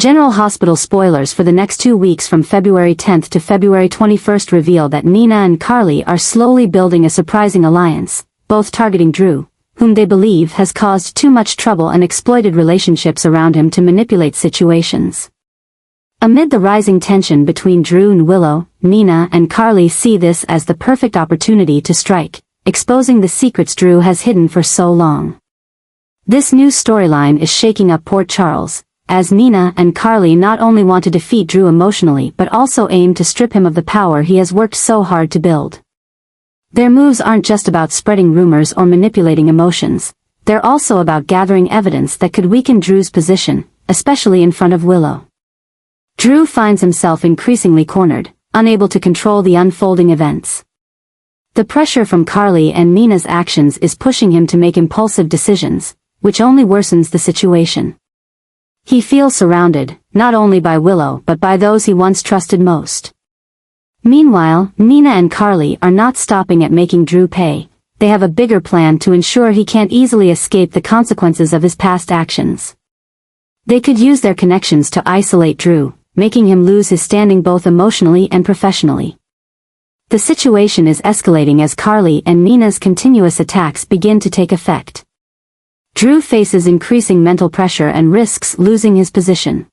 General Hospital spoilers for the next 2 weeks from February 10th to February 21st reveal that Nina and Carly are slowly building a surprising alliance, both targeting Drew, whom they believe has caused too much trouble and exploited relationships around him to manipulate situations. Amid the rising tension between Drew and Willow, Nina and Carly see this as the perfect opportunity to strike, exposing the secrets Drew has hidden for so long. This new storyline is shaking up Port Charles, as Nina and Carly not only want to defeat Drew emotionally but also aim to strip him of the power he has worked so hard to build. Their moves aren't just about spreading rumors or manipulating emotions, they're also about gathering evidence that could weaken Drew's position, especially in front of Willow. Drew finds himself increasingly cornered, unable to control the unfolding events. The pressure from Carly and Nina's actions is pushing him to make impulsive decisions, which only worsens the situation. He feels surrounded, not only by Willow but by those he once trusted most. Meanwhile, Nina and Carly are not stopping at making Drew pay. They have a bigger plan to ensure he can't easily escape the consequences of his past actions. They could use their connections to isolate Drew, making him lose his standing both emotionally and professionally. The situation is escalating as Carly and Nina's continuous attacks begin to take effect. Drew faces increasing mental pressure and risks losing his position.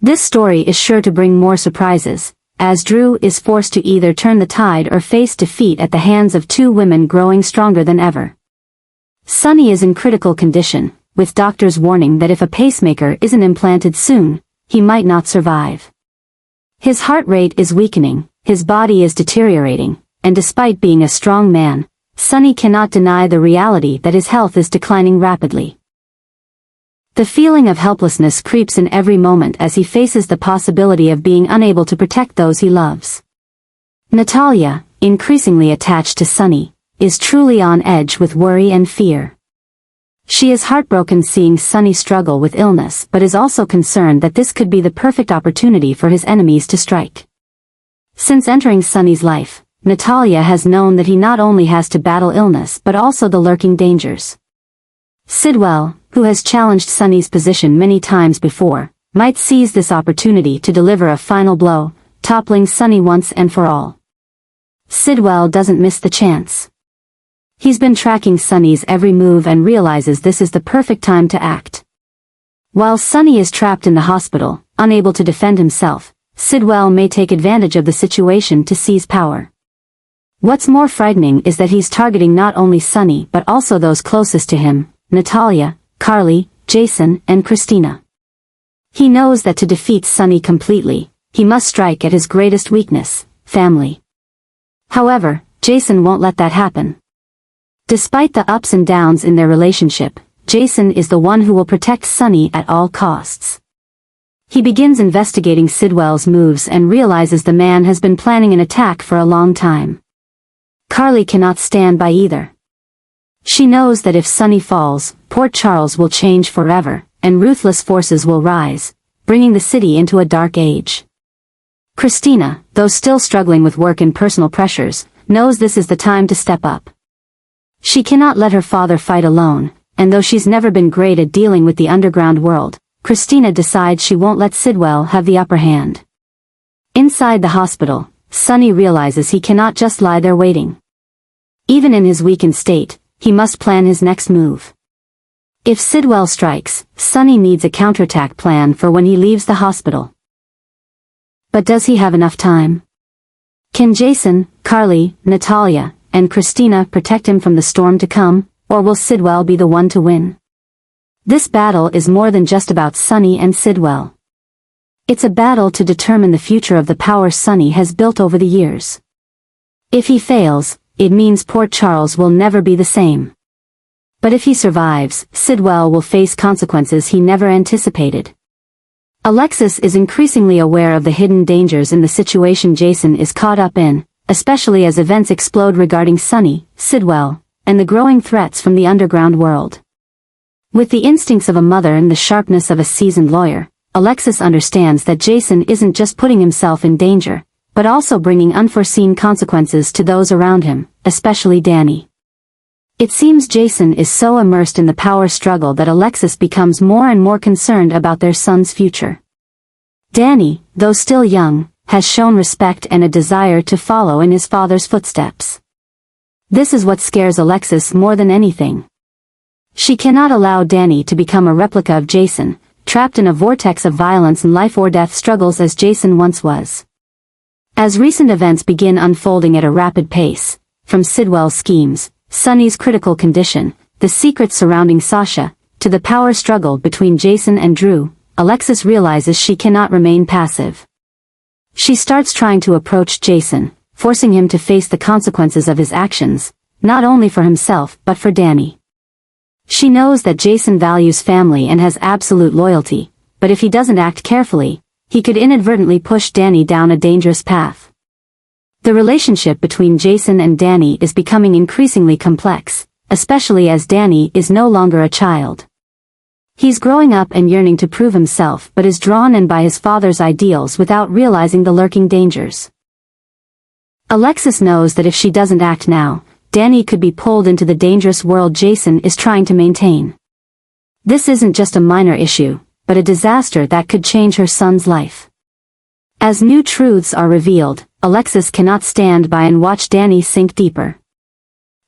This story is sure to bring more surprises, as Drew is forced to either turn the tide or face defeat at the hands of two women growing stronger than ever. Sonny is in critical condition, with doctors warning that if a pacemaker isn't implanted soon, he might not survive. His heart rate is weakening, his body is deteriorating, and despite being a strong man, Sonny cannot deny the reality that his health is declining rapidly. The feeling of helplessness creeps in every moment as he faces the possibility of being unable to protect those he loves. Natalia, increasingly attached to Sonny, is truly on edge with worry and fear. She is heartbroken seeing Sonny struggle with illness but is also concerned that this could be the perfect opportunity for his enemies to strike. Since entering Sonny's life, Natalia has known that he not only has to battle illness but also the lurking dangers. Sidwell, who has challenged Sonny's position many times before, might seize this opportunity to deliver a final blow, toppling Sonny once and for all. Sidwell doesn't miss the chance. He's been tracking Sonny's every move and realizes this is the perfect time to act. While Sonny is trapped in the hospital, unable to defend himself, Sidwell may take advantage of the situation to seize power. What's more frightening is that he's targeting not only Sonny but also those closest to him, Natalia, Carly, Jason, and Christina. He knows that to defeat Sonny completely, he must strike at his greatest weakness, family. However, Jason won't let that happen. Despite the ups and downs in their relationship, Jason is the one who will protect Sonny at all costs. He begins investigating Sidwell's moves and realizes the man has been planning an attack for a long time. Carly cannot stand by either. She knows that if Sonny falls, Port Charles will change forever, and ruthless forces will rise, bringing the city into a dark age. Christina, though still struggling with work and personal pressures, knows this is the time to step up. She cannot let her father fight alone, and though she's never been great at dealing with the underground world, Christina decides she won't let Sidwell have the upper hand. Inside the hospital, Sonny realizes he cannot just lie there waiting. Even in his weakened state, he must plan his next move. If Sidwell strikes, Sonny needs a counterattack plan for when he leaves the hospital. But does he have enough time? Can Jason, Carly, Natalia, and Christina protect him from the storm to come, or will Sidwell be the one to win? This battle is more than just about Sonny and Sidwell. It's a battle to determine the future of the power Sonny has built over the years. If he fails, it means Port Charles will never be the same. But if he survives, Sidwell will face consequences he never anticipated. Alexis is increasingly aware of the hidden dangers in the situation Jason is caught up in, especially as events explode regarding Sonny, Sidwell, and the growing threats from the underground world. With the instincts of a mother and the sharpness of a seasoned lawyer, Alexis understands that Jason isn't just putting himself in danger, but also bringing unforeseen consequences to those around him, especially Danny. It seems Jason is so immersed in the power struggle that Alexis becomes more and more concerned about their son's future. Danny, though still young, has shown respect and a desire to follow in his father's footsteps. This is what scares Alexis more than anything. She cannot allow Danny to become a replica of Jason, trapped in a vortex of violence and life-or-death struggles as Jason once was. As recent events begin unfolding at a rapid pace, from Sidwell's schemes, Sonny's critical condition, the secrets surrounding Sasha, to the power struggle between Jason and Drew, Alexis realizes she cannot remain passive. She starts trying to approach Jason, forcing him to face the consequences of his actions, not only for himself but for Danny. She knows that Jason values family and has absolute loyalty, but if he doesn't act carefully, he could inadvertently push Danny down a dangerous path. The relationship between Jason and Danny is becoming increasingly complex, especially as Danny is no longer a child. He's growing up and yearning to prove himself but is drawn in by his father's ideals without realizing the lurking dangers. Alexis knows that if she doesn't act now, Danny could be pulled into the dangerous world Jason is trying to maintain. This isn't just a minor issue, but a disaster that could change her son's life. As new truths are revealed, Alexis cannot stand by and watch Danny sink deeper.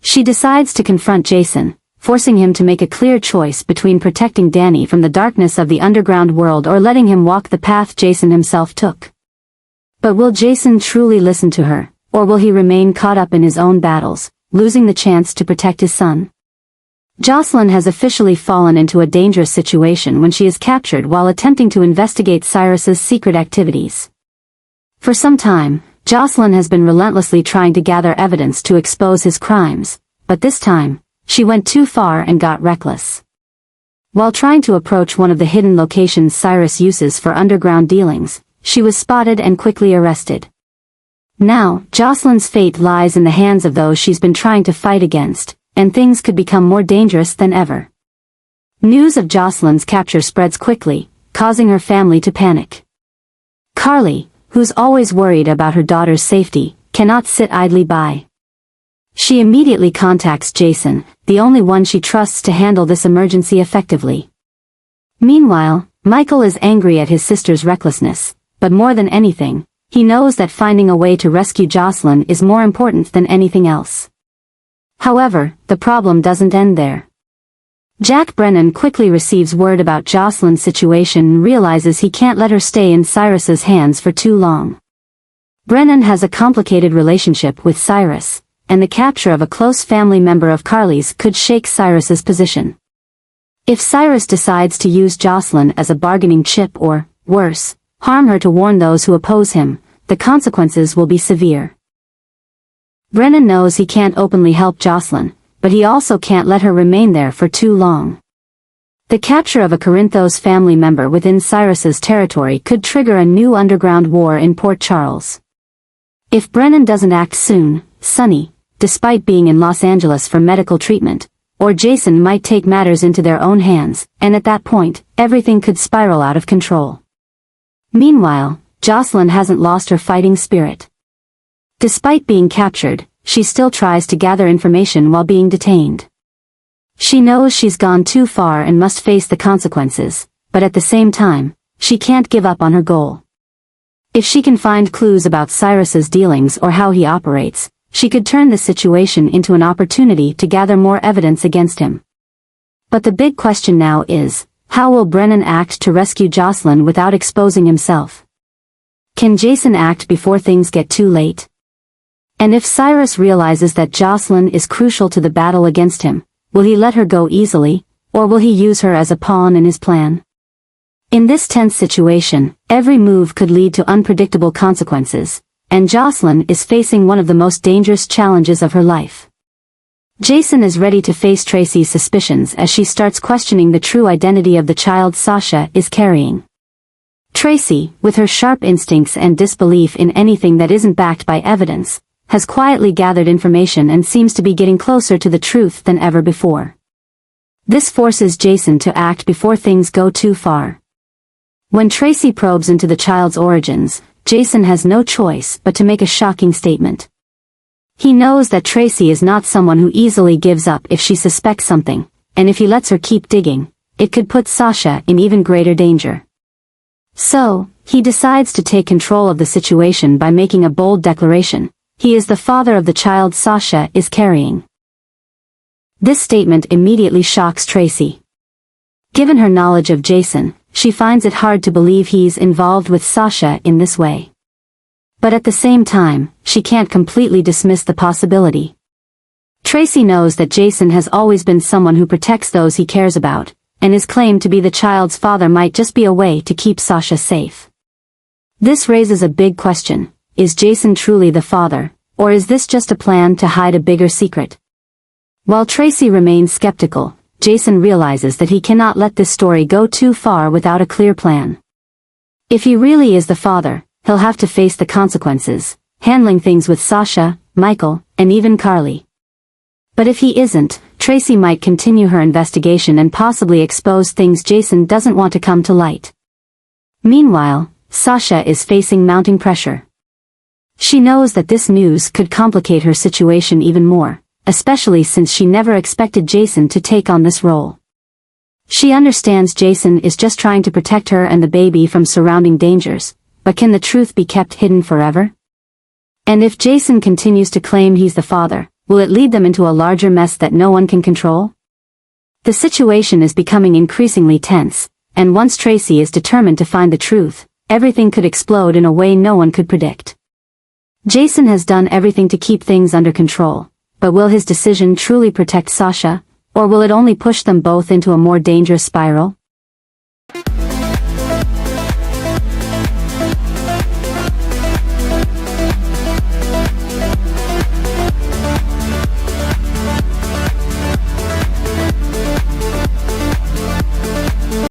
She decides to confront Jason, forcing him to make a clear choice between protecting Danny from the darkness of the underground world or letting him walk the path Jason himself took. But will Jason truly listen to her, or will he remain caught up in his own battles, losing the chance to protect his son? Josslyn has officially fallen into a dangerous situation when she is captured while attempting to investigate Cyrus's secret activities. For some time, Josslyn has been relentlessly trying to gather evidence to expose his crimes, but this time, she went too far and got reckless. While trying to approach one of the hidden locations Cyrus uses for underground dealings, she was spotted and quickly arrested. Now, Josslyn's fate lies in the hands of those she's been trying to fight against, and things could become more dangerous than ever. News of Josslyn's capture spreads quickly, causing her family to panic. Carly, who's always worried about her daughter's safety, cannot sit idly by. She immediately contacts Jason, the only one she trusts to handle this emergency effectively. Meanwhile, Michael is angry at his sister's recklessness, but more than anything, he knows that finding a way to rescue Josslyn is more important than anything else. However, the problem doesn't end there. Jack Brennan quickly receives word about Josslyn's situation and realizes he can't let her stay in Cyrus's hands for too long. Brennan has a complicated relationship with Cyrus, and the capture of a close family member of Carly's could shake Cyrus's position. If Cyrus decides to use Josslyn as a bargaining chip or, worse, harm her to warn those who oppose him, the consequences will be severe. Brennan knows he can't openly help Josslyn, but he also can't let her remain there for too long. The capture of a Corinthos family member within Cyrus's territory could trigger a new underground war in Port Charles. If Brennan doesn't act soon, Sonny, despite being in Los Angeles for medical treatment, or Jason might take matters into their own hands, and at that point, everything could spiral out of control. Meanwhile, Josslyn hasn't lost her fighting spirit. Despite being captured, she still tries to gather information while being detained. She knows she's gone too far and must face the consequences, but at the same time, she can't give up on her goal. If she can find clues about Cyrus's dealings or how he operates, she could turn the situation into an opportunity to gather more evidence against him. But the big question now is, how will Brennan act to rescue Josslyn without exposing himself? Can Jason act before things get too late? And if Cyrus realizes that Josslyn is crucial to the battle against him, will he let her go easily, or will he use her as a pawn in his plan? In this tense situation, every move could lead to unpredictable consequences, and Josslyn is facing one of the most dangerous challenges of her life. Jason is ready to face Tracy's suspicions as she starts questioning the true identity of the child Sasha is carrying. Tracy, with her sharp instincts and disbelief in anything that isn't backed by evidence, has quietly gathered information and seems to be getting closer to the truth than ever before. This forces Jason to act before things go too far. When Tracy probes into the child's origins, Jason has no choice but to make a shocking statement. He knows that Tracy is not someone who easily gives up if she suspects something, and if he lets her keep digging, it could put Sasha in even greater danger. So, he decides to take control of the situation by making a bold declaration. He is the father of the child Sasha is carrying. This statement immediately shocks Tracy. Given her knowledge of Jason, she finds it hard to believe he's involved with Sasha in this way. But at the same time, she can't completely dismiss the possibility. Tracy knows that Jason has always been someone who protects those he cares about, and his claim to be the child's father might just be a way to keep Sasha safe. This raises a big question. Is Jason truly the father, or is this just a plan to hide a bigger secret? While Tracy remains skeptical, Jason realizes that he cannot let this story go too far without a clear plan. If he really is the father, he'll have to face the consequences, handling things with Sasha, Michael, and even Carly. But if he isn't, Tracy might continue her investigation and possibly expose things Jason doesn't want to come to light. Meanwhile, Sasha is facing mounting pressure. She knows that this news could complicate her situation even more, especially since she never expected Jason to take on this role. She understands Jason is just trying to protect her and the baby from surrounding dangers, but can the truth be kept hidden forever? And if Jason continues to claim he's the father, will it lead them into a larger mess that no one can control? The situation is becoming increasingly tense, and once Tracy is determined to find the truth, everything could explode in a way no one could predict. Jason has done everything to keep things under control, but will his decision truly protect Sasha, or will it only push them both into a more dangerous spiral?